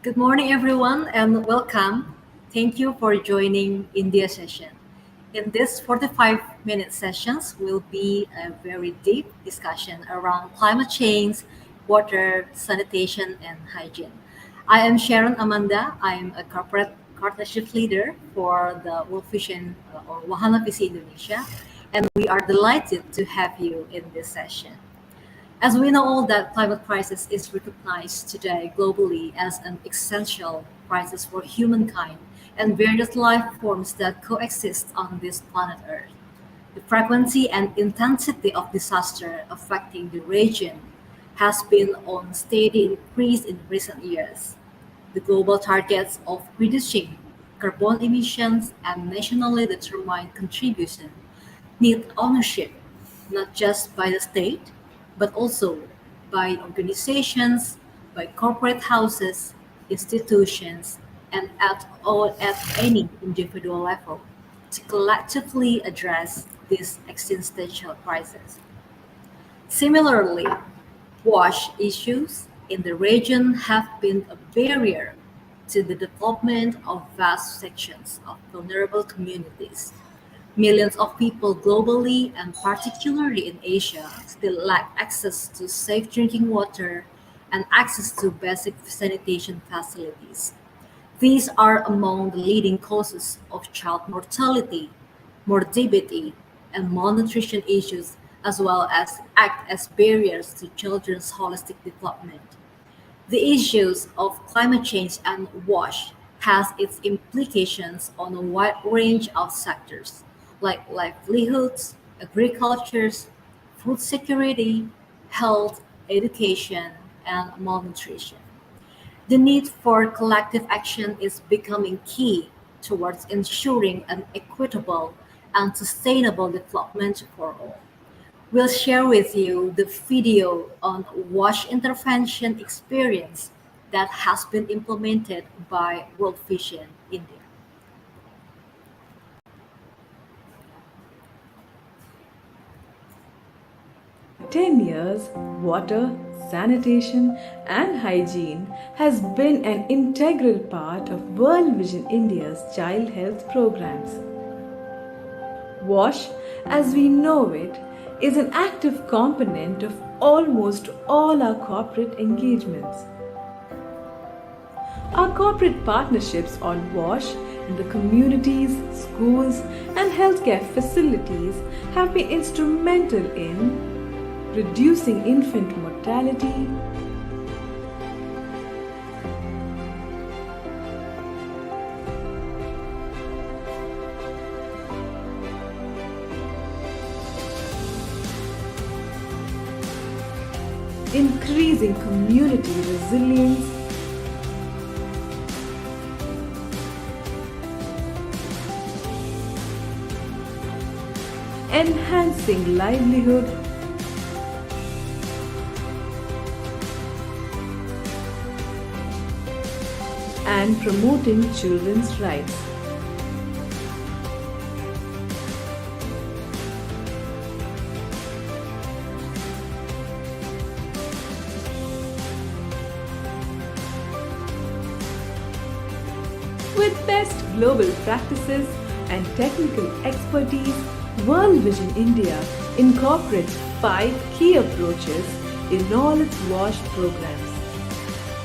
Good morning, everyone, and welcome. Thank you for joining India session. In this 45-minute sessions will be a very deep discussion around climate change, water, sanitation, and hygiene. I am Sharon Amanda. I am a corporate partnership leader for the World Vision or Wahana Visi Indonesia, and we are delighted to have you in this session. As we know all that climate crisis is recognized today globally as an essential crisis for humankind and various life forms that coexist on this planet Earth. The frequency and intensity of disaster affecting the region has been on steady increase in recent years. The global targets of reducing carbon emissions and nationally determined contribution need ownership, not just by the state, but also by organizations, by corporate houses, institutions, and at any individual level to collectively address this existential crisis. Similarly, wash issues in the region have been a barrier to the development of vast sections of vulnerable communities. Millions of people globally, and particularly in Asia, still lack access to safe drinking water and access to basic sanitation facilities. These are among the leading causes of child mortality, morbidity, and malnutrition issues, as well as act as barriers to children's holistic development. The issues of climate change and WASH has its implications on a wide range of sectors like livelihoods, agriculture, food security, health, education, and malnutrition. The need for collective action is becoming key towards ensuring an equitable and sustainable development for all. We'll share with you the video on wash intervention experience that has been implemented by World Vision India. 10 years, water, sanitation, and hygiene has been an integral part of World Vision India's child health programs. WASH, as we know it, is an active component of almost all our corporate engagements. Our corporate partnerships on WASH in the communities, schools, and healthcare facilities have been instrumental in reducing infant mortality, increasing community resilience, enhancing livelihood, and promoting children's rights. With best global practices and technical expertise, World Vision India incorporates 5 key approaches in all its WASH programs: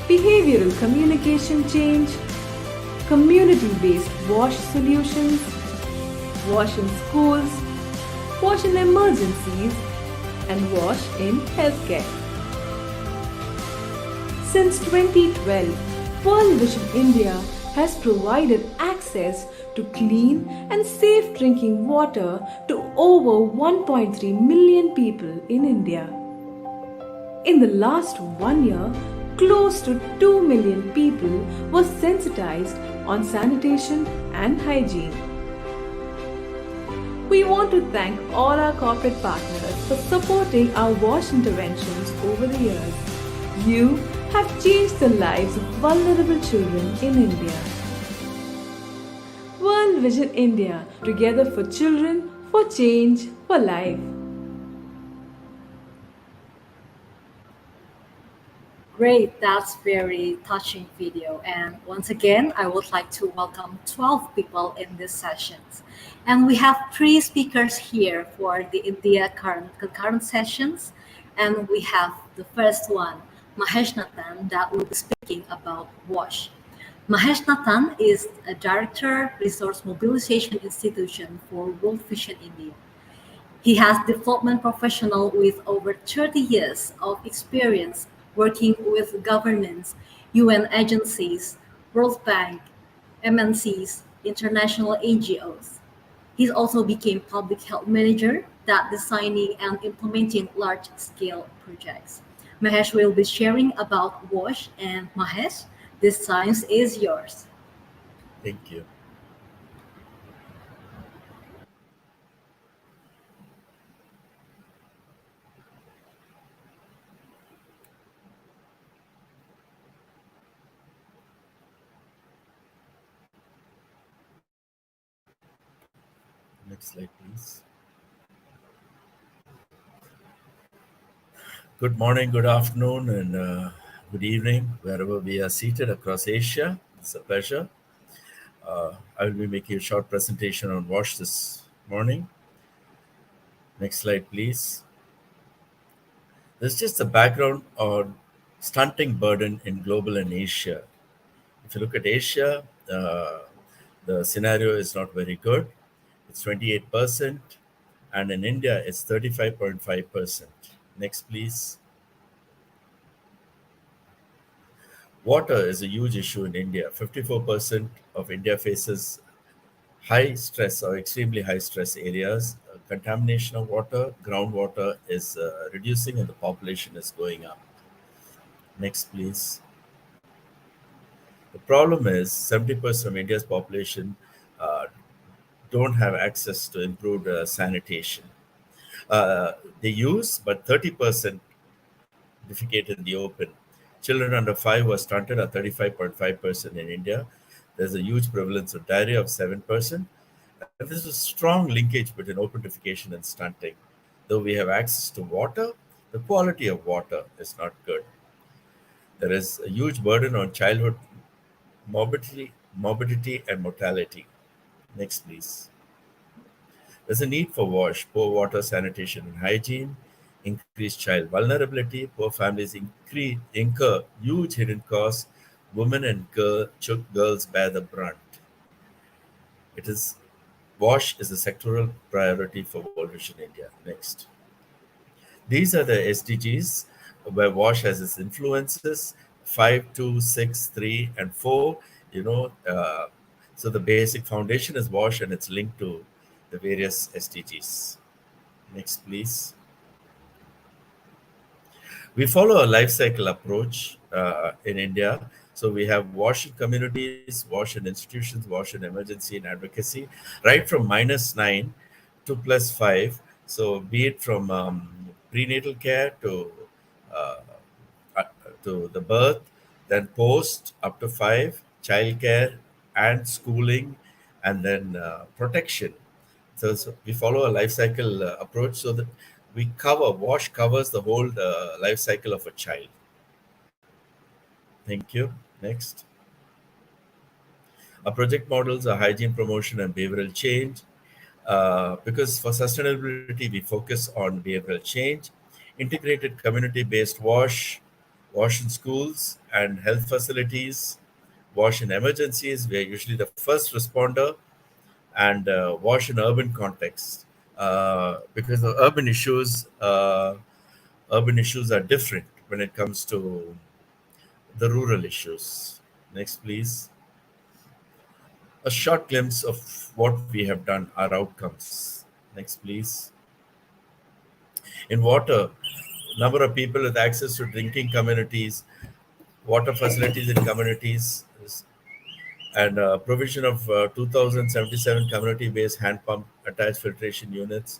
behavioral communication change, community-based WASH solutions, WASH in schools, WASH in emergencies, and WASH in healthcare. Since 2012, World Vision India has provided access to clean and safe drinking water to over 1.3 million people in India. In the last 1 year, close to 2 million people were sensitized on sanitation and hygiene. We want to thank all our corporate partners for supporting our WASH interventions over the years. You have changed the lives of vulnerable children in India. World Vision India, together for children, for change, for life. Great, that's very touching video. And once again, I would like to welcome 12 people in this session. And we have three speakers here for the India current concurrent sessions. And we have the first one, Mahesh Nathan, that will be speaking about WASH. Mahesh Nathan is a Director, Resource Mobilization Institution for World Vision India. He has development professional with over 30 years of experience working with governments, UN agencies, World Bank, MNCs, international NGOs. He also became public health manager that designing and implementing large-scale projects. Mahesh will be sharing about WASH, and Mahesh, this science is yours. Thank you. Next slide, please. Good morning, good afternoon, and good evening, wherever we are seated across Asia. It's a pleasure. I will be making a short presentation on WASH this morning. Next slide, please. There's just a background on stunting burden in global and Asia. If you look at Asia, the scenario is not very good. It's 28%, and in India, it's 35.5%. Next, please. Water is a huge issue in India. 54% of India faces high stress or extremely high stress areas. Contamination of water, groundwater is reducing and the population is going up. Next, please. The problem is 70% of India's population uh, don't have access to improved sanitation. They use, but 30% defecate in the open. Children under 5 were stunted at 35.5% in India. There's a huge prevalence of diarrhea of 7%. And there's a strong linkage between open defecation and stunting. Though we have access to water, the quality of water is not good. There is a huge burden on childhood morbidity and mortality. Next, please. There's a need for WASH, poor water, sanitation, and hygiene, increased child vulnerability, poor families incur huge hidden costs, women and girls bear the brunt. It is WASH is a sectoral priority for World Vision India. Next. These are the SDGs where WASH has its influences 5, 2, 6, 3, and 4. You know, so the basic foundation is WASH and it's linked to the various SDGs. Next, please. We follow a life cycle approach in India. So we have WASH in communities, WASH in institutions, WASH in emergency and advocacy, right from -9 to +5. So be it from prenatal care uh, uh, to the birth, then post up to 5, childcare and schooling, and then protection. So we follow a life cycle approach so that we cover, WASH covers the whole life cycle of a child. Thank you. Next. Our project models are hygiene promotion and behavioral change. Because for sustainability, we focus on behavioral change, integrated community-based WASH in schools and health facilities, WASH in emergencies. We are usually the first responder, and WASH in urban context. Because the urban issues are different when it comes to the rural issues. Next, please. A short glimpse of what we have done, our outcomes. Next, please. In water, number of people with access to drinking communities, water facilities in communities, and provision of 2,077 community-based hand pump attached filtration units.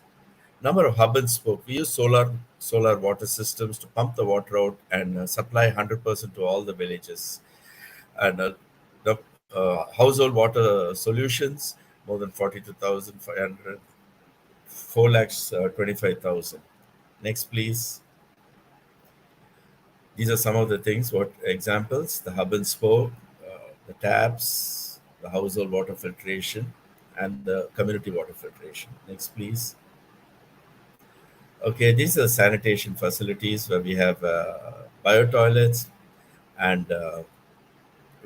Number of hub and spoke. We use solar water systems to pump the water out and supply 100% to all the villages. And the household water solutions, more than 42,500, 4 lakhs 25,000. Next, please. These are some of the things. What examples? The hub and spoke, the taps, the household water filtration, and the community water filtration. Next, please. Okay, these are sanitation facilities where we have bio toilets and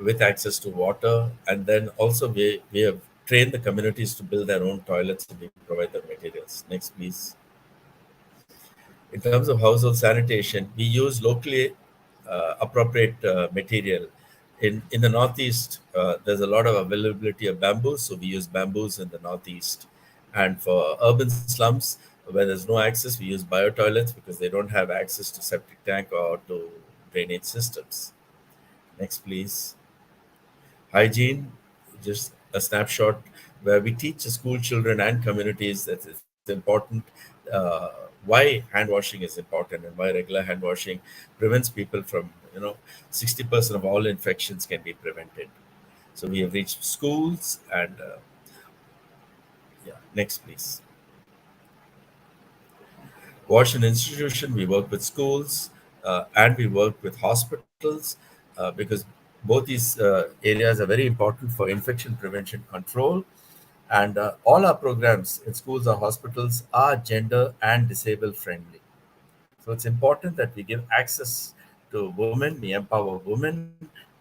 with access to water, and then also we have trained the communities to build their own toilets and we provide the materials. Next, please. In terms of household sanitation, we use locally appropriate material. In the northeast, there's a lot of availability of bamboo, so we use bamboos in the northeast. And for urban slums where there's no access, we use bio toilets because they don't have access to septic tank or to drainage systems. Next, please. Hygiene, just a snapshot where we teach the school children and communities that it's important, uh, why hand washing is important and why regular hand washing prevents people from, 60% of all infections can be prevented. So we have reached schools and, yeah, next, please. Wash and institution, we work with schools and we work with hospitals because both these areas are very important for infection prevention control. And all our programs in schools or hospitals are gender and disabled friendly. So it's important that we give access to women, we empower women,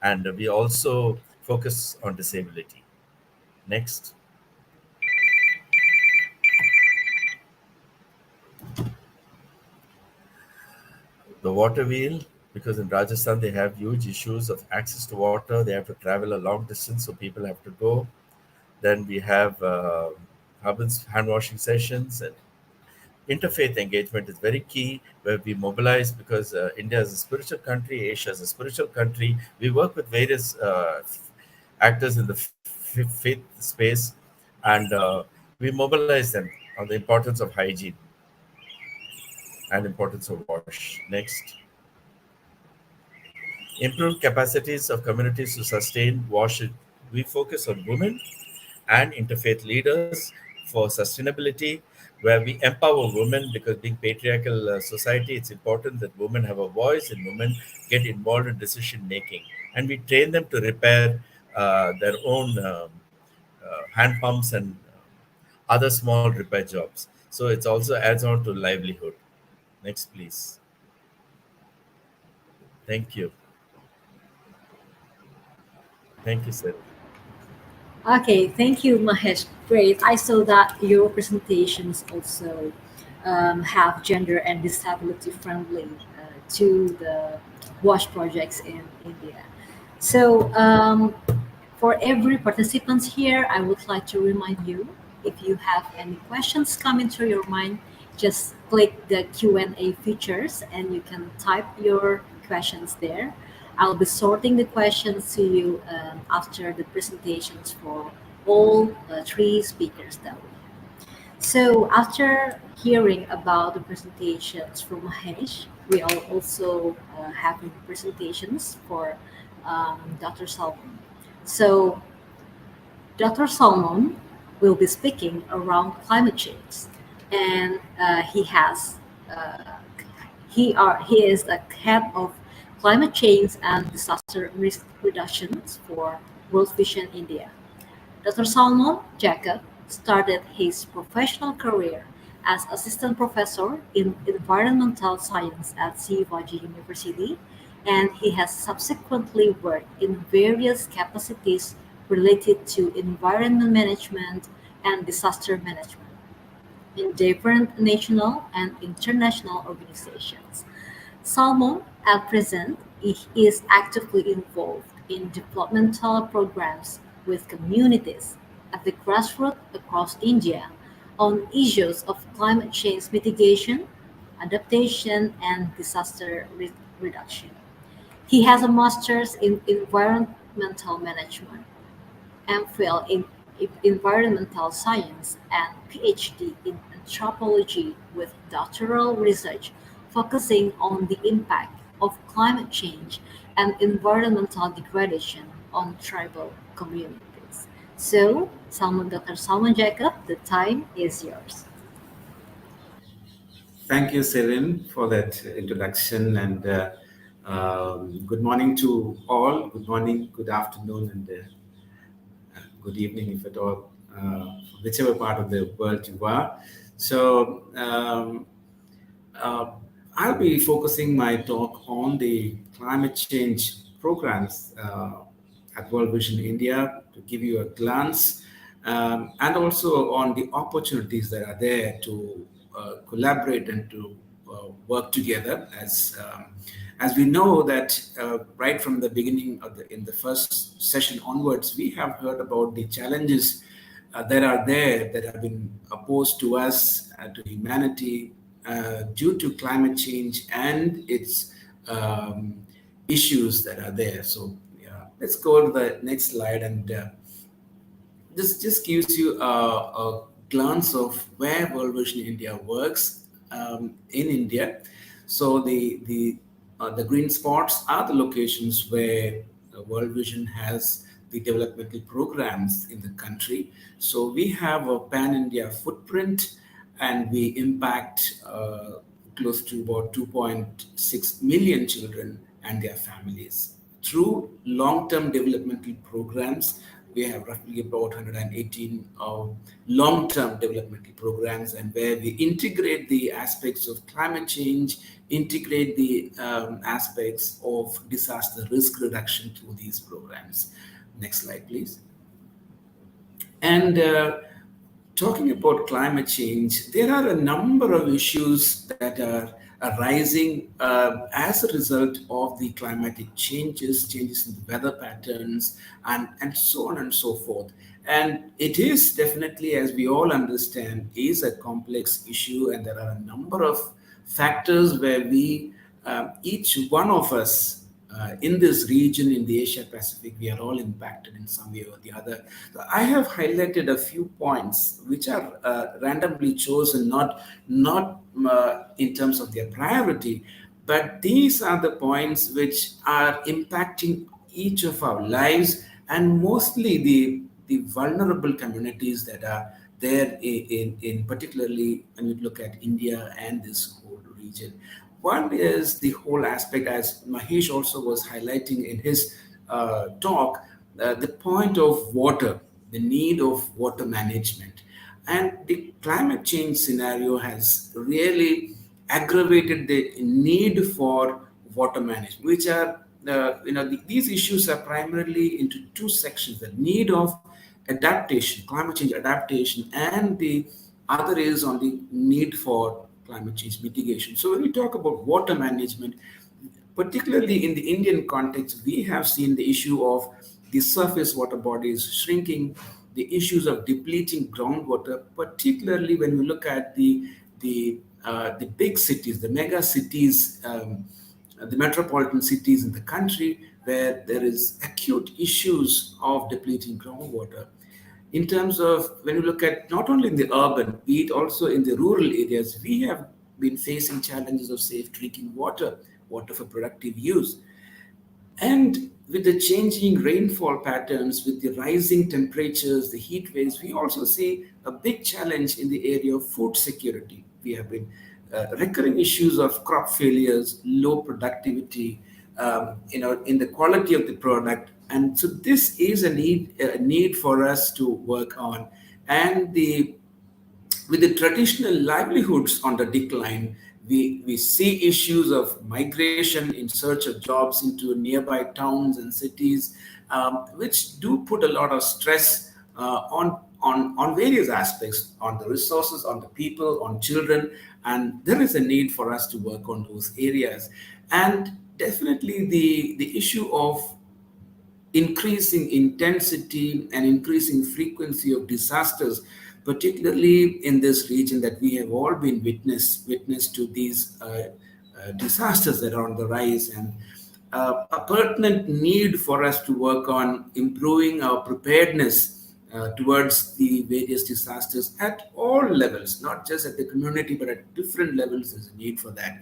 and we also focus on disability. Next. The water wheel, because in Rajasthan they have huge issues of access to water. They have to travel a long distance, so people have to go. Then we have hand washing sessions, and interfaith engagement is very key, where we mobilize because India is a spiritual country, Asia is a spiritual country. We work with various actors in the faith space, and we mobilize them on the importance of hygiene and importance of wash. Next. Improved capacities of communities to sustain wash. We focus on women and interfaith leaders for sustainability, where we empower women because being patriarchal society, it's important that women have a voice and women get involved in decision making. And we train them to repair their own hand pumps and other small repair jobs. So it also adds on to livelihood. Next, please. Thank you. Thank you, sir. Okay, thank you, Mahesh. Great. I saw that your presentations also have gender and disability friendly to the WASH projects in India. So, for every participant here, I would like to remind you, if you have any questions coming to your mind, just click the Q&A features and you can type your questions there. I'll be sorting the questions to you after the presentations for all three speakers that we have. So after hearing about the presentations from Mahesh, we are also having presentations for Dr. Salman. So Dr. Salman will be speaking around climate change, and he is the head of climate change and disaster risk reductions for World Vision India. Dr. Salman Jacob started his professional career as assistant professor in environmental science at Shivaji University, and he has subsequently worked in various capacities related to environment management and disaster management in different national and international organizations. Salmon, at present, is actively involved in developmental programs with communities at the grassroots across India on issues of climate change mitigation, adaptation, and disaster reduction. He has a master's in environmental management, MPhil in environmental science, and PhD in anthropology with doctoral research focusing on the impact of climate change and environmental degradation on tribal communities. So, Dr. Salman Jacob, the time is yours. Thank you, Cyril, for that introduction. And Good morning to all. Good morning, good afternoon, and good evening, if at all, whichever part of the world you are. So, uh, I'll be focusing my talk on the climate change programs at World Vision India to give you a glance, and also on the opportunities that are there to collaborate and to work together. As we know that right from the beginning of in the first session onwards, we have heard about the challenges that are there that have been opposed to us, to humanity, due to climate change and its issues that are there. So, yeah, let's go to the next slide, and this just gives you a glance of where World Vision India works in India. So the green spots are the locations where World Vision has the developmental programs in the country. So we have a pan-India footprint, and we impact close to about 2.6 million children and their families. Through long-term developmental programs, we have roughly about 118 long-term developmental programs, and where we integrate the aspects of climate change, integrate the aspects of disaster risk reduction through these programs. Next slide, please. And talking about climate change, there are a number of issues that are arising as a result of the climatic changes in the weather patterns, and so on and so forth. And it is definitely, as we all understand, is a complex issue, and there are a number of factors where we, each one of us, in this region, in the Asia Pacific, we are all impacted in some way or the other. So I have highlighted a few points which are randomly chosen, not in terms of their priority, but these are the points which are impacting each of our lives, and mostly the vulnerable communities that are there in particularly when we look at India and this whole region. One is the whole aspect, as Mahesh also was highlighting in his talk, the point of water, the need of water management. And the climate change scenario has really aggravated the need for water management, which are, these issues are primarily into two sections: the need of adaptation, climate change adaptation, and the other is on the need for climate change mitigation. So when we talk about water management, particularly in the Indian context, we have seen the issue of the surface water bodies shrinking, the issues of depleting groundwater, particularly when we look at the big cities, the mega cities, the metropolitan cities in the country, where there is acute issues of depleting groundwater. In terms of when you look at not only in the urban, be it also in the rural areas, we have been facing challenges of safe drinking water, water for productive use. And with the changing rainfall patterns, with the rising temperatures, the heat waves, we also see a big challenge in the area of food security. We have been recurring issues of crop failures, low productivity, in the quality of the product. And so this is a need for us to work on. And with the traditional livelihoods on the decline, we see issues of migration in search of jobs into nearby towns and cities, which do put a lot of stress on various aspects, on the resources, on the people, on children, and there is a need for us to work on those areas. And definitely the issue of increasing intensity and increasing frequency of disasters, particularly in this region that we have all been witness to these disasters that are on the rise, and a pertinent need for us to work on improving our preparedness towards the various disasters at all levels, not just at the community, but at different levels. There's a need for that.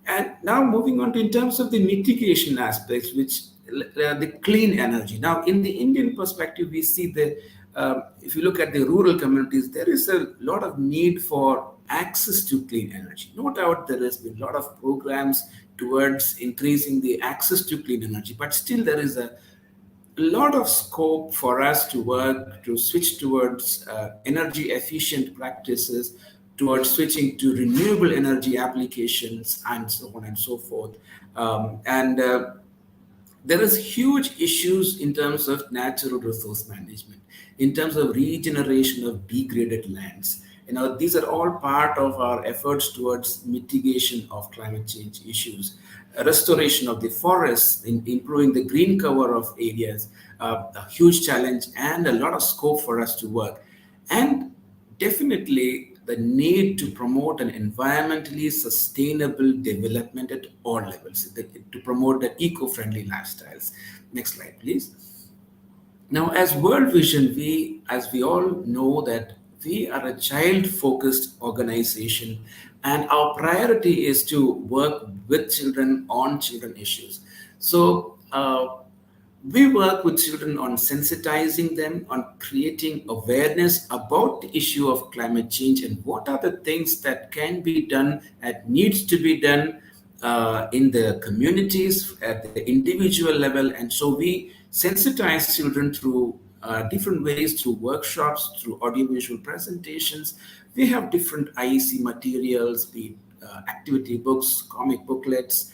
And now moving on to in terms of the mitigation aspects, which the clean energy. Now, in the Indian perspective, we see if you look at the rural communities, there is a lot of need for access to clean energy. No doubt there has been a lot of programs towards increasing the access to clean energy, but still there is a lot of scope for us to work to switch towards energy efficient practices, towards switching to renewable energy applications, and so on and so forth. And There is huge issues in terms of natural resource management, in terms of regeneration of degraded lands. These are all part of our efforts towards mitigation of climate change issues. Restoration of the forests, in improving the green cover of areas, a huge challenge and a lot of scope for us to work. And definitely the need to promote an environmentally sustainable development at all levels, to promote the eco-friendly lifestyles. Next slide, please. Now, as World Vision, as we all know, that we are a child-focused organization, and our priority is to work with children on children issues. So we work with children on sensitizing them, on creating awareness about the issue of climate change and what are the things that can be done and needs to be done in the communities at the individual level. And so we sensitize children through different ways, through workshops, through audiovisual presentations. We have different IEC materials, be it activity books, comic booklets,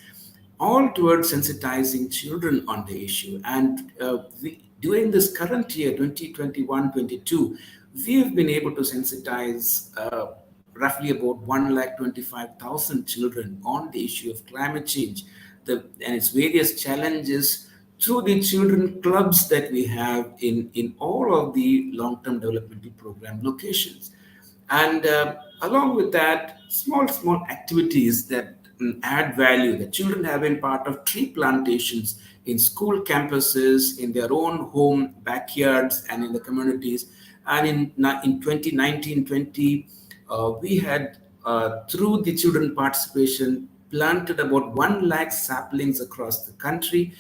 all towards sensitizing children on the issue. And during this current year, 2021-22, we have been able to sensitize roughly about 125,000 children on the issue of climate change and its various challenges through the children clubs that we have in all of the long-term developmental program locations. And along with that, small activities that add value. The children have been part of tree plantations in school campuses, in their own home backyards, and in the communities. And in 2019-20, we had, through the children participation, planted about 1 lakh saplings across the country.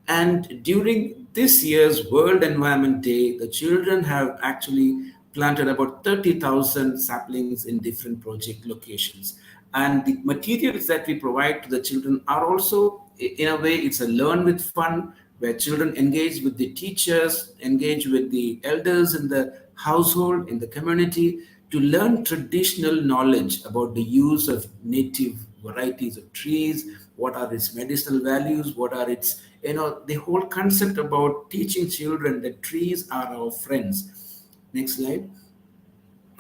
And during this year's World Environment Day, the children have actually planted about 30,000 saplings in different project locations. And the materials that we provide to the children are also, in a way, it's a learn with fun, where children engage with the teachers, engage with the elders in the household, in the community, to learn traditional knowledge about the use of native varieties of trees, what are its medicinal values, what are its, the whole concept about teaching children that trees are our friends. Next slide.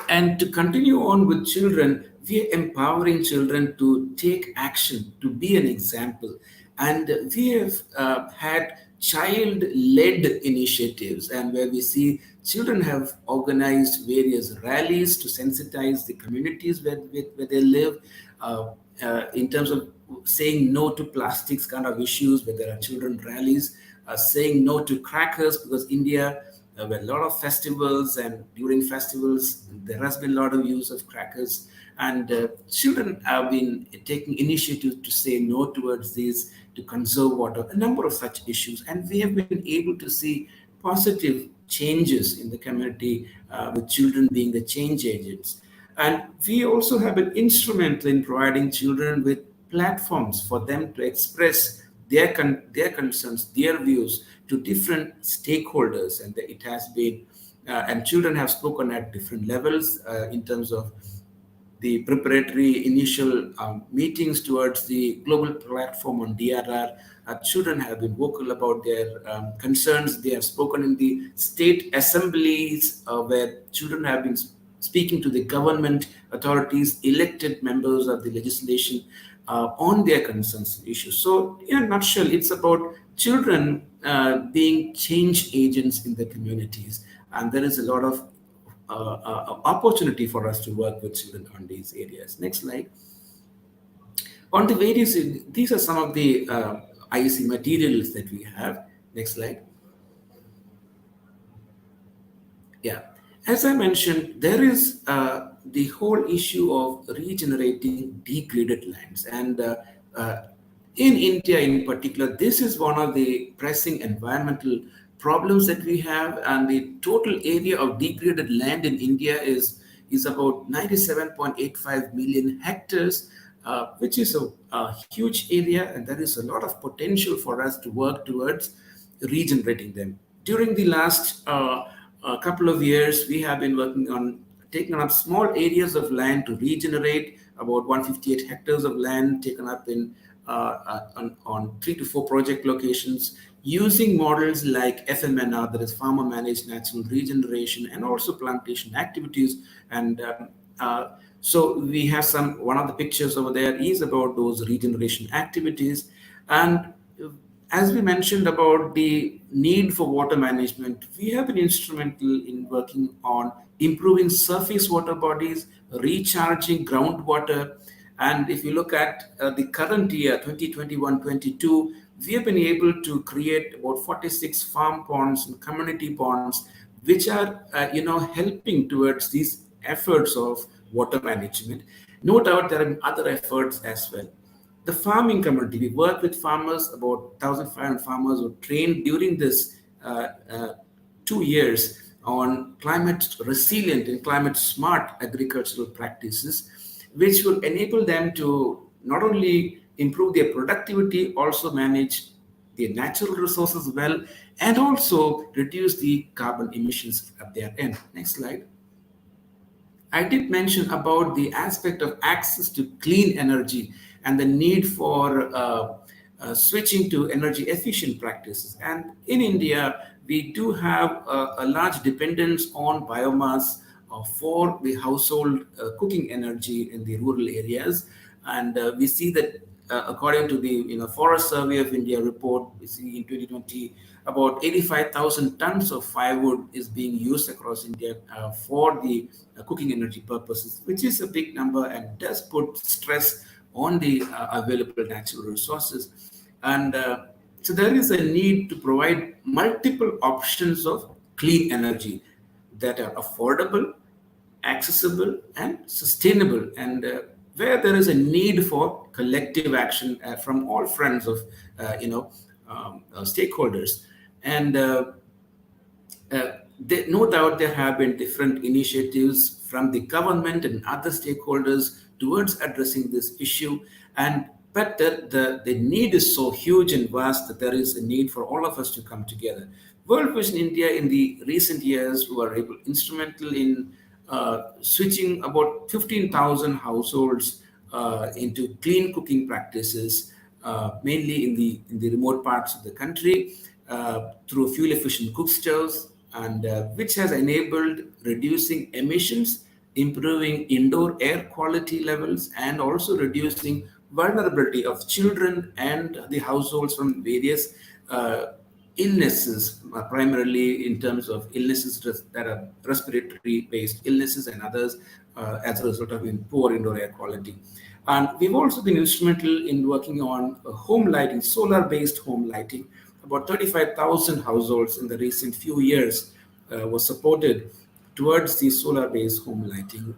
And to continue on with children, we are empowering children to take action, to be an example. And we have had child-led initiatives, and where we see children have organized various rallies to sensitize the communities where they live, in terms of saying no to plastics kind of issues, where there are children rallies, saying no to crackers, because India, there were a lot of festivals, and during festivals, there has been a lot of use of crackers. And children have been taking initiative to say no towards these, to conserve water, a number of such issues. And we have been able to see positive changes in the community, with children being the change agents. And we also have been instrumental in providing children with platforms for them to express their concerns, their views to different stakeholders. And it has been, and children have spoken at different levels, in terms of the preparatory initial meetings towards the global platform on DRR. Children have been vocal about their concerns. They have spoken in the state assemblies, where children have been speaking to the government authorities, elected members of the legislation, on their concerns and issues. So, in a nutshell, it's about children being change agents in the communities. And there is a lot of opportunity for us to work with children on these areas. Next slide. On the various, these are some of the IEC materials that we have. Next slide. Yeah. As I mentioned, there is the whole issue of regenerating degraded lands. And in India in particular, this is one of the pressing environmental problems that we have. And the total area of degraded land in India is is about 97.85 million hectares, which is a huge area, and there is a lot of potential for us to work towards regenerating them. During the last couple of years, we have been working on taking up small areas of land to regenerate, about 158 hectares of land taken up in on 3 to 4 project locations, using models like FMNR, that is farmer managed natural regeneration, and also plantation activities. And so we have one of the pictures over there is about those regeneration activities. And as we mentioned about the need for water management, we have been instrumental in working on improving surface water bodies, recharging groundwater. And if you look at the current year, 2021-22, we have been able to create about 46 farm ponds and community ponds, which are helping towards these efforts of water management. No doubt there are other efforts as well. The farming community, we work with farmers, about 1,500 farmers were trained during this 2 years on climate resilient and climate smart agricultural practices, which will enable them to not only improve their productivity, also manage their natural resources well, and also reduce the carbon emissions at their end. Next slide. I did mention about the aspect of access to clean energy and the need for switching to energy efficient practices. And in India, we do have a large dependence on biomass for the household cooking energy in the rural areas. And we see that according to the Forest Survey of India report, we see in 2020 about 85,000 tons of firewood is being used across India for the cooking energy purposes, which is a big number and does put stress on the available natural resources. And so there is a need to provide multiple options of clean energy that are affordable, accessible, and sustainable, and where there is a need for collective action from all fronts of stakeholders. And no doubt there have been different initiatives from the government and other stakeholders towards addressing this issue. But the need is so huge and vast that there is a need for all of us to come together. World Vision India in the recent years were instrumental in switching about 15,000 households into clean cooking practices, mainly in the remote parts of the country, through fuel efficient cook stoves, and which has enabled reducing emissions, improving indoor air quality levels, and also reducing vulnerability of children and the households from various illnesses, primarily in terms of illnesses that are respiratory based illnesses and others as a result of poor indoor air quality. And we've also been instrumental in working on home lighting, solar based home lighting. About 35,000 households in the recent few years were supported towards the solar based home lighting,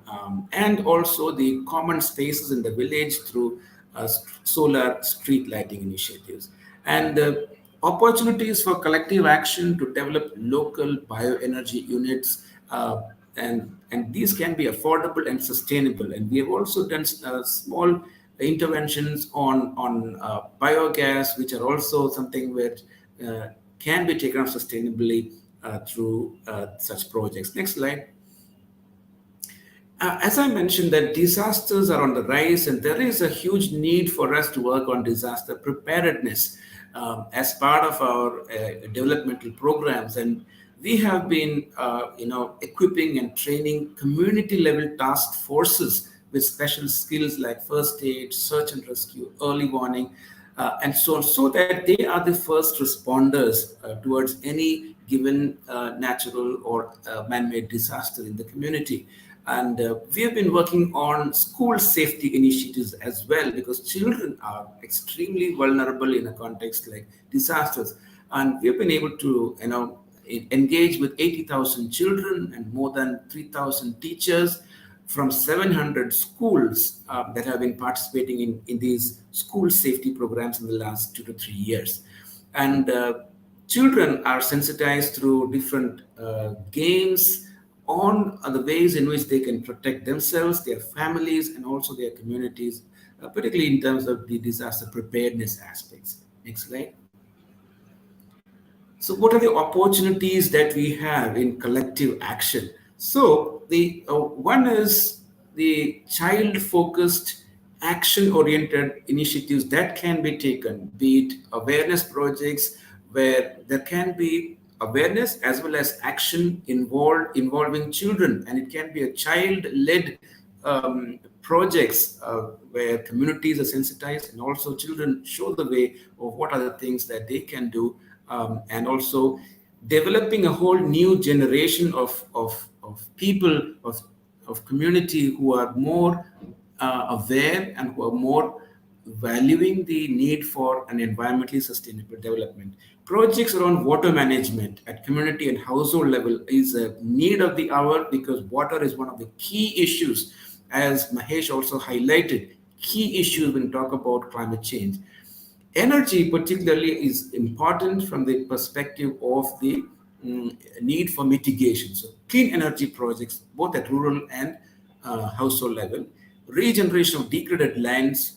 and also the common spaces in the village through solar street lighting initiatives. And opportunities for collective action to develop local bioenergy units, and these can be affordable and sustainable. And we have also done small interventions on biogas, which are also something which can be taken up sustainably through such projects. Next slide. As I mentioned, that disasters are on the rise, and there is a huge need for us to work on disaster preparedness as part of our developmental programs. And we have been, equipping and training community-level task forces with special skills like first aid, search and rescue, early warning, and so on, so that they are the first responders towards any given natural or man-made disaster in the community. And we have been working on school safety initiatives as well, because children are extremely vulnerable in a context like disasters. And we have been able to, engage with 80,000 children and more than 3,000 teachers from 700 schools that have been participating in these school safety programs in the last 2 to 3 years. And children are sensitized through different games, on the ways in which they can protect themselves, their families, and also their communities, particularly in terms of the disaster preparedness aspects. Next slide. So, what are the opportunities that we have in collective action? So, the one is the child-focused, action-oriented initiatives that can be taken, be it awareness projects where there can be awareness as well as action involving children, and it can be a child-led projects where communities are sensitized and also children show the way of what are the things that they can do, and also developing a whole new generation of people of community who are more aware and who are more valuing the need for an environmentally sustainable development. Projects around water management at community and household level is a need of the hour because water is one of the key issues, as Mahesh also highlighted, key issues when we talk about climate change. Energy, particularly, is important from the perspective of the need for mitigation. So, clean energy projects, both at rural and household level, regeneration of degraded lands,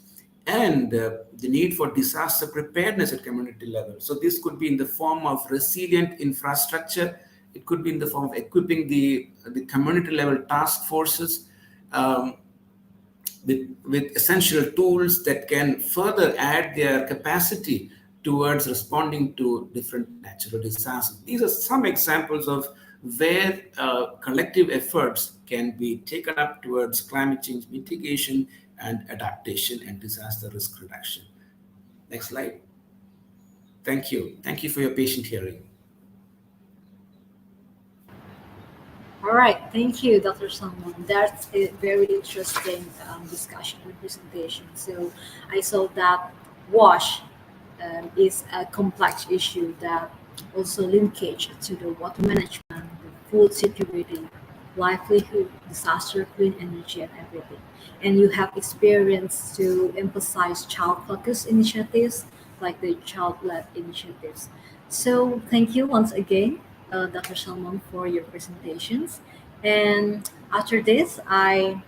and the need for disaster preparedness at community level. So, this could be in the form of resilient infrastructure, it could be in the form of equipping the community level task forces. With essential tools that can further add their capacity towards responding to different natural disasters. These are some examples of where collective efforts can be taken up towards climate change mitigation and adaptation and disaster risk reduction. Next slide. Thank you. Thank you for your patient hearing. All right, thank you, Dr. Salman. That's a very interesting discussion and presentation. So I saw that wash is a complex issue that also linkage to the water management, the food security, livelihood, disaster, clean energy, and everything. And you have experience to emphasize child-focused initiatives like the child-led initiatives. So thank you once again, Dr. Salman, for your presentations. And after this, I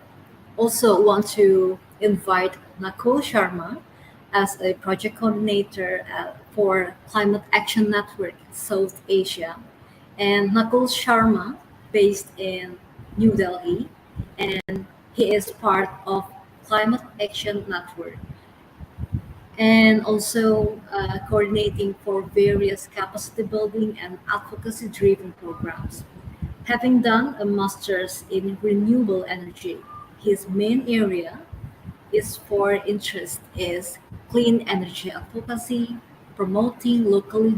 also want to invite Nakul Sharma as a project coordinator for Climate Action Network South Asia. And Nakul Sharma, based in New Delhi, and he is part of Climate Action Network and also coordinating for various capacity building and advocacy driven programs. Having done a master's in renewable energy, his main area is for interest is clean energy advocacy, promoting locally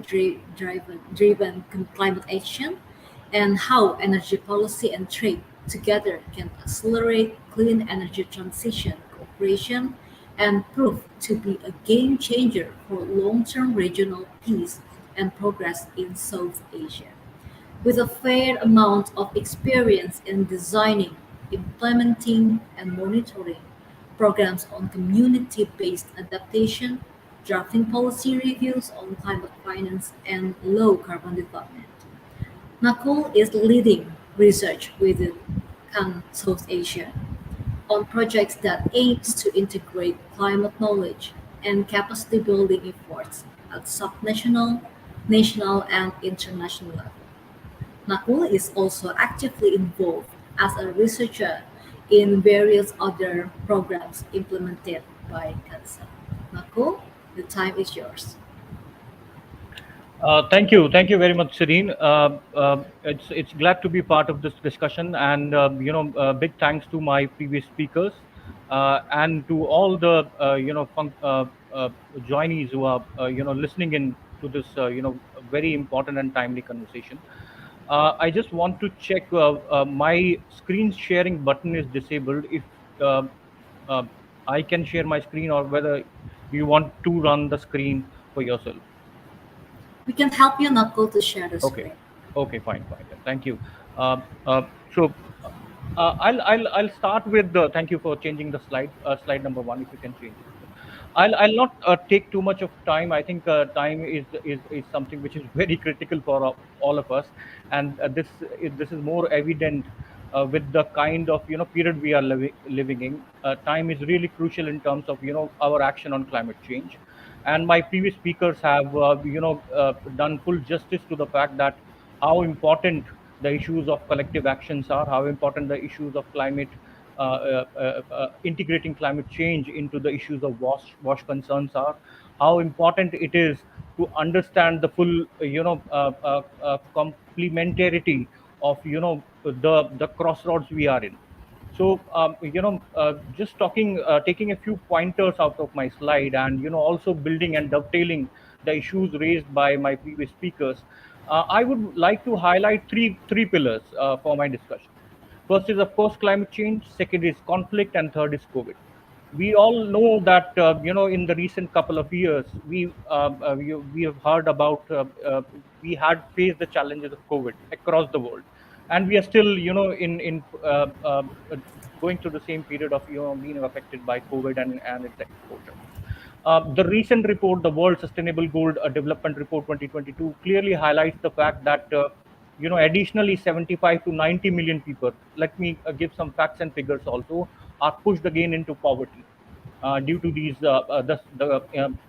driven climate action, and how energy policy and trade together can accelerate clean energy transition cooperation and prove to be a game changer for long-term regional peace and progress in South Asia. With a fair amount of experience in designing, implementing, and monitoring programs on community-based adaptation, drafting policy reviews on climate finance and low carbon development. Nakul is leading research within South Asia on projects that aims to integrate climate knowledge and capacity building efforts at subnational, national, and international level. Nakul is also actively involved as a researcher in various other programs implemented by Cancer. Nakul, the time is yours. Thank you very much, Serene. It's glad to be part of this discussion, and big thanks to my previous speakers and to all the joinees who are listening in to this very important and timely conversation. I just want to check my screen sharing button is disabled. If uh, uh, I can share my screen, or whether you want to run the screen for yourself. We can help you, Nakul, to share the Okay. screen. Okay, fine. Thank you. Uh, so I'll start with the thank you for changing the slide, slide number 1, if you can change it. I'll not take too much of time. I think time is something which is very critical for all of us, and this is more evident with the kind of period we are living in. Time is really crucial in terms of our action on climate change, and my previous speakers have done full justice to the fact that how important the issues of collective actions are, how important the issues of climate integrating climate change into the issues of wash concerns are, how important it is to understand the full complementarity of the crossroads we are in. So just taking a few pointers out of my slide, and also building and dovetailing the issues raised by my previous speakers, I would like to highlight three pillars for my discussion. First is, of course, climate change. Second is conflict, and third is COVID. We all know that in the recent couple of years, we have heard about we had faced the challenges of COVID across the world, and we are still in going through the same period of being affected by COVID and its exposure. The recent report, the World Sustainable Goal Development Report 2022, clearly highlights the fact that additionally 75 to 90 million people. Let me give some facts and figures also. Are pushed again into poverty due to these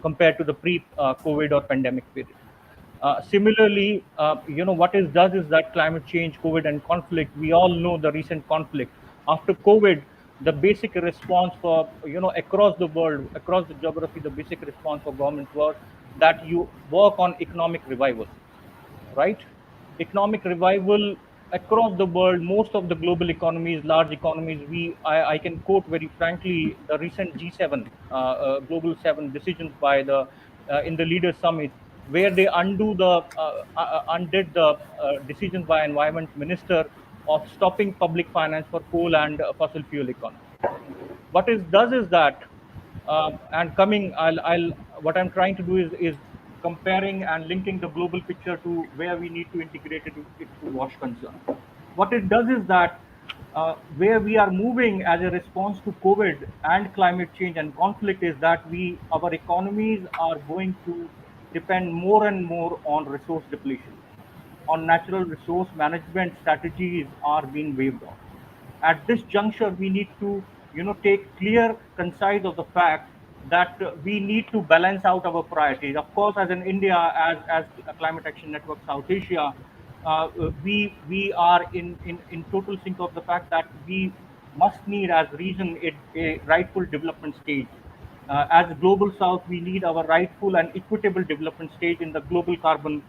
compared to the pre-COVID or pandemic period. Similarly, what is does is that climate change, COVID, and conflict. We all know the recent conflict after COVID. The basic response for across the world, across the geography, the basic response for governments was that you work on economic revival, right? Economic revival across the world, most of the global economies, large economies. I can quote very frankly the recent G7, Global Seven decisions by the in the Leaders Summit, where they undid the decisions by Environment Minister of stopping public finance for coal and fossil fuel economy. What is does is that and coming I'll what I'm trying to do is comparing and linking the global picture to where we need to integrate it to wash concern. What it does is that where we are moving as a response to COVID and climate change and conflict is that our economies are going to depend more and more on resource depletion, on natural resource management strategies are being waived off. At this juncture, we need to take clear concise of the fact that we need to balance out our priorities. Of course, as in India, as a Climate Action Network South Asia, we are in total sync of the fact that we must need as region a rightful development stage. As global south, we need our rightful and equitable development stage in the global carbon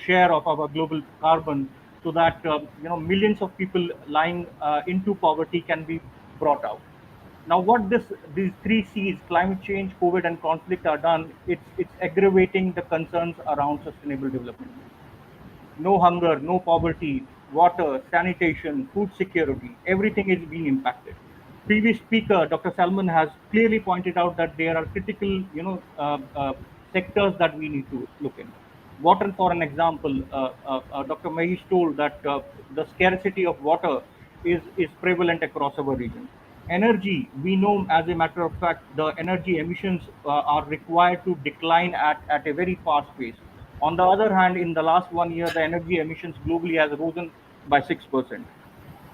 share of our global carbon, so that millions of people lying into poverty can be brought out. Now, what these three C's, climate change, COVID, and conflict, are done, it's aggravating the concerns around sustainable development. No hunger, no poverty, water, sanitation, food security, everything is being impacted. Previous speaker, Dr. Salman, has clearly pointed out that there are critical, sectors that we need to look in. Water, for an example, Dr. Mahesh told that the scarcity of water is prevalent across our region. Energy, we know as a matter of fact, the energy emissions are required to decline at a very fast pace. On the other hand, in the last 1 year, the energy emissions globally has risen by 6%.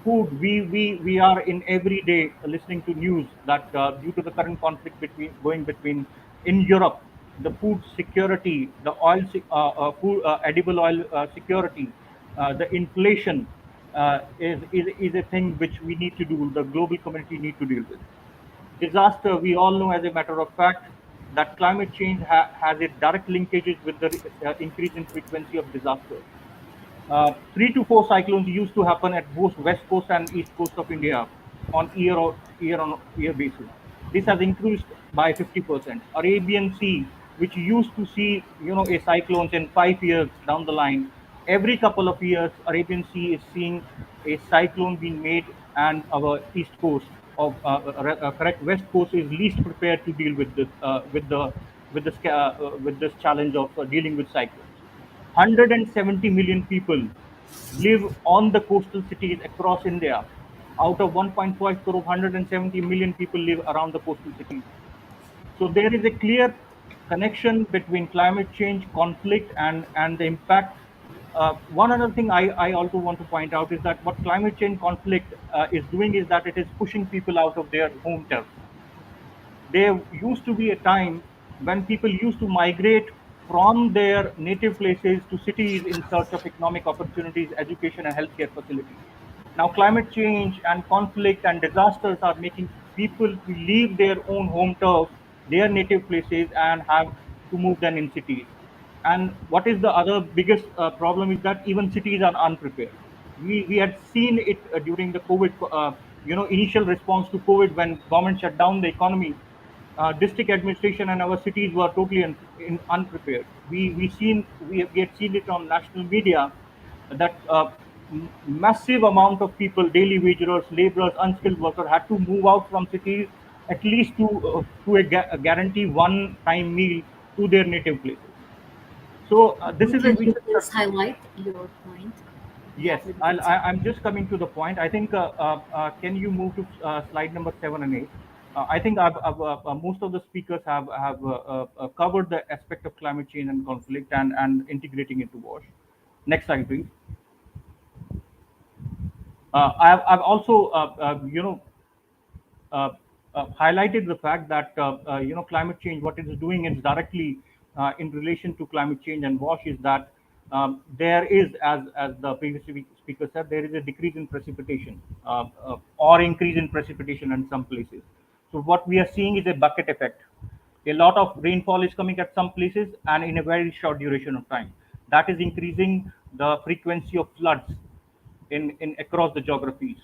Food, we are in every day listening to news that due to the current conflict between in Europe, the food security, the food, edible oil security, the inflation is a thing which we need to do. The global community need to deal with. Disaster, we all know as a matter of fact that climate change has a direct linkages with the increase in frequency of disasters. 3 to 4 cyclones used to happen at both west coast and east coast of India on year basis. This has increased by 50%. Arabian Sea, which used to see a cyclones in 5 years down the line, every couple of years Arabian Sea is seeing a cyclone being made, and our east coast of correct west coast is least prepared to deal with this with this challenge of dealing with cyclones. 170 million people live on the coastal cities across India. Out of 1.5 crore, 170 million people live around the coastal cities. So there is a clear connection between climate change, conflict, and the impact. One other thing I also want to point out is that what climate change conflict is doing is that it is pushing people out of their home turf. There used to be a time when people used to migrate from their native places to cities in search of economic opportunities, education, and healthcare facilities. Now, climate change and conflict and disasters are making people to leave their own home turf, their native places, and have to move them in cities. And what is the other biggest problem is that even cities are unprepared. We had seen it during the COVID, initial response to COVID when government shut down the economy. District administration and our cities were totally unprepared. We had seen it on national media that massive amount of people, daily wagers, laborers, unskilled workers, had to move out from cities at least to guarantee one time meal to their native places. So this is a Can you vicious please circle. highlight your point? Yeah, Yes, with the concern. I'm just coming to the point. I think, can you move to slide number 7 and 8? I think most of the speakers have covered the aspect of climate change and conflict and integrating into WASH. Next slide, please. I've also, uh, highlighted the fact that climate change, what it is doing is directly in relation to climate change and WASH is that there is, as the previous speaker said, there is a decrease in precipitation or increase in precipitation in some places. So what we are seeing is a bucket effect. A lot of rainfall is coming at some places and in a very short duration of time. That is increasing the frequency of floods in across the geographies.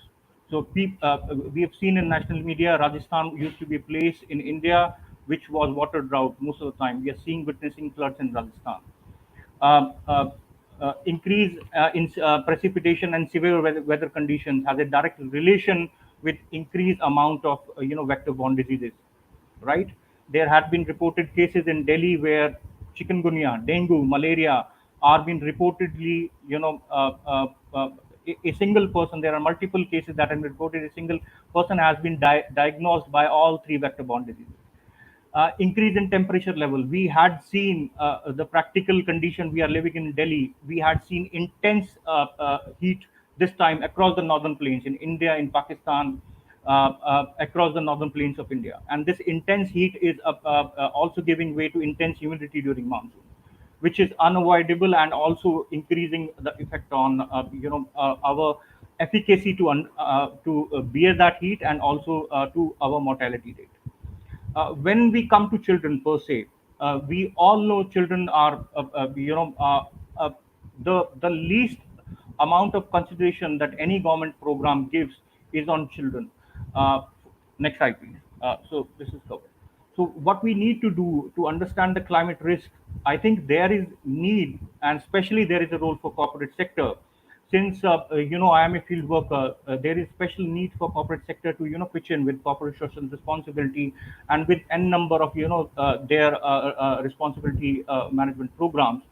So we have seen in national media, Rajasthan used to be a place in India which was water drought most of the time. We are seeing witnessing floods in Rajasthan. Um, uh, Increase in precipitation and severe weather conditions has a direct relation with increased amount of vector-borne diseases, right? There had been reported cases in Delhi where chikungunya, dengue, malaria are being reportedly, a single person. There are multiple cases that have been reported. A single person has been diagnosed by all three vector-borne diseases. Increase in temperature level. We had seen the practical condition we are living in Delhi. We had seen intense heat this time across the northern plains in India, in Pakistan, across the northern plains of India. And this intense heat is also giving way to intense humidity during monsoon, which is unavoidable and also increasing the effect on our efficacy to bear that heat and also to our mortality rate. When we come to children per se, we all know children are, the least amount of consideration that any government program gives is on children. Uh, Next slide, please. So this is covered. So what we need to do to understand the climate risk, I think there is need, and especially there is a role for corporate sector. Since I am a field worker, there is special need for corporate sector to pitch in with corporate social responsibility and with n number of their responsibility management programs.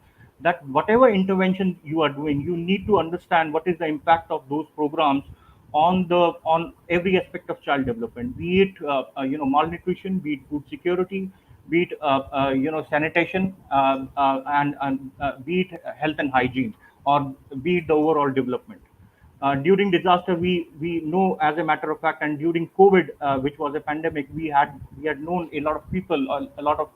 That whatever intervention you are doing, you need to understand what is the impact of those programs on every aspect of child development, be it malnutrition, be it food security, be it sanitation, and be it health and hygiene, or be it the overall development. During disaster, we know, as a matter of fact, and during COVID, which was a pandemic, we had known a lot of people, a lot of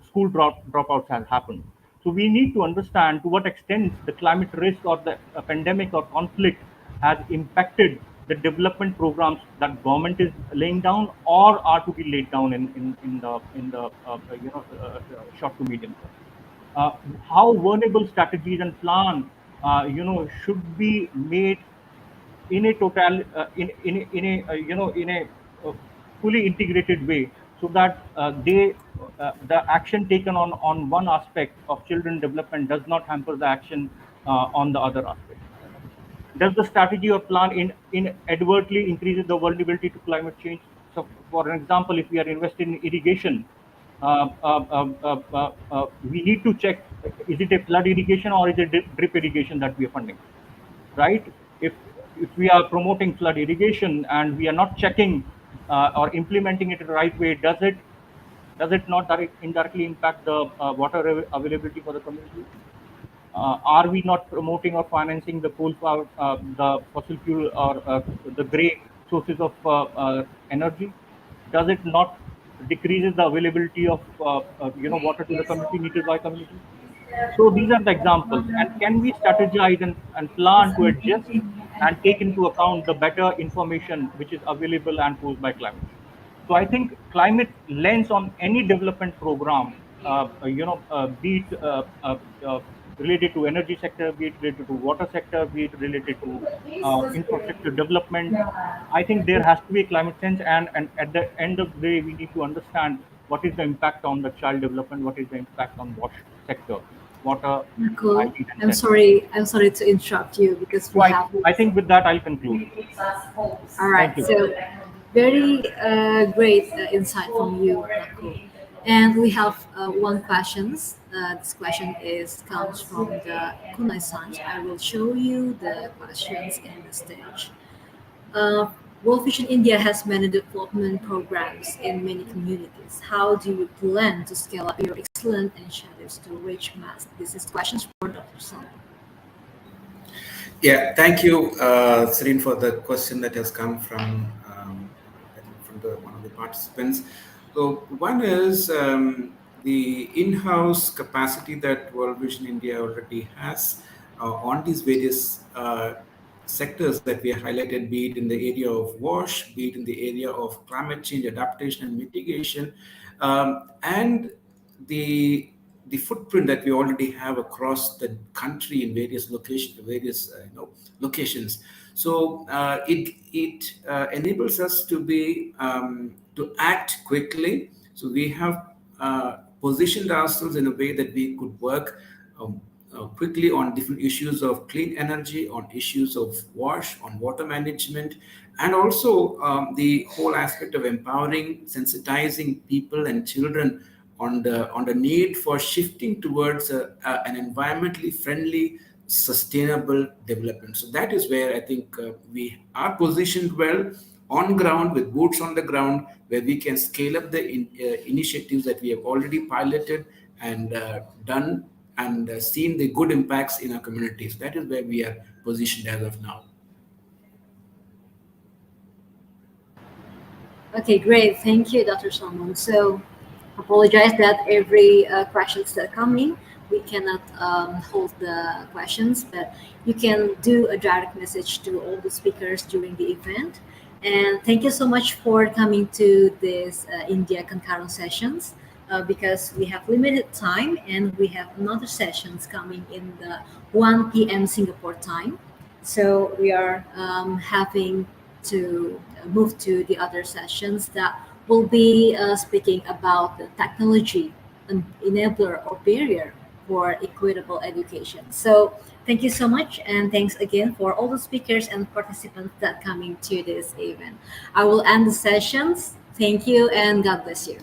school dropouts has happened. So we need to understand to what extent the climate risk or the pandemic or conflict has impacted the development programs that government is laying down or are to be laid down in the short to medium term. uh, how vulnerable strategies and plan should be made in a total in a in a fully integrated way, so that the action taken on one aspect of children development does not hamper the action on the other aspect. Does the strategy or plan inadvertently increases the vulnerability to climate change? So, for an example, if we are investing in irrigation, we need to check, is it a flood irrigation or is it drip irrigation that we are funding, right? If if we are promoting flood irrigation and we are not checking or implementing it the right way, does it not indirectly impact the water availability for the community? Are we not promoting or financing the coal power, the fossil fuel, or the gray sources of energy? Does it not decreases the availability of water to the community needed by community? So these are the examples. And can we strategize and plan to adjust and take into account the better information which is available and posed by climate change? So I think climate lens on any development program, be it related to energy sector, be it related to water sector, be it related to infrastructure development. I think there has to be a climate change, and at the end of the day, we need to understand what is the impact on the child development, what is the impact on water sector, water, Cool. hygiene, and I'm sanitation. sorry. I'm sorry to interrupt you because So we I, have. I think with that I'll conclude. All Thank right. you. So very great insight from you, Nakul. And we have one questions. This question is comes from the Kunai San. I will show you the questions in the stage. Uh, World Vision India has many development programs in many communities. How do you plan to scale up your excellent initiatives to reach mass? This is questions for Dr. Son. Yeah, thank you, Serene, for the question that has come from I think from one of the participants. So one is the in-house capacity that World Vision India already has on these various sectors that we have highlighted, be it in the area of WASH, be it in the area of climate change adaptation and mitigation, and the the footprint that we already have across the country in various locations. So it enables us to be to act quickly. So we have positioned ourselves in a way that we could work quickly on different issues of clean energy, on issues of wash, on water management, and also the whole aspect of empowering, sensitizing people and children on the need for shifting towards an environmentally friendly, sustainable development. So that is where I think we are positioned well on ground with boots on the ground, where we can scale up the initiatives that we have already piloted and done and seen the good impacts in our communities. That is where we are positioned as of now. Okay, great. Thank you, Dr. Salmon. So, apologize that every questions that come in, we cannot hold the questions, but you can do a direct message to all the speakers during the event. And thank you so much for coming to this India concurrent sessions because we have limited time and we have another sessions coming in the 1 p.m. Singapore time. So we are having to move to the other sessions that will be speaking about the technology, an enabler or barrier for equitable education. So thank you so much, and thanks again for all the speakers and participants that coming to this event. I will end the sessions. Thank you, and God bless you.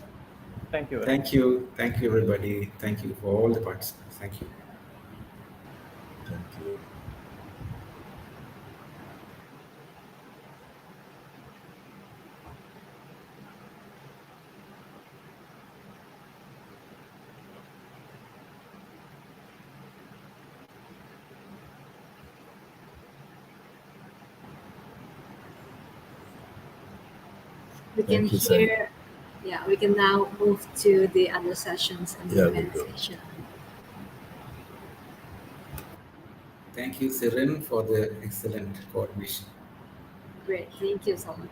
Thank you very much. Thank you, everybody. Thank you for all the participants. Thank you. Thank you. We can Thank you, Sani. hear. Yeah, we can now move to the other sessions and Yeah, the we'll go. meditation. Thank you, Siren, for the excellent coordination. Great, thank you so much.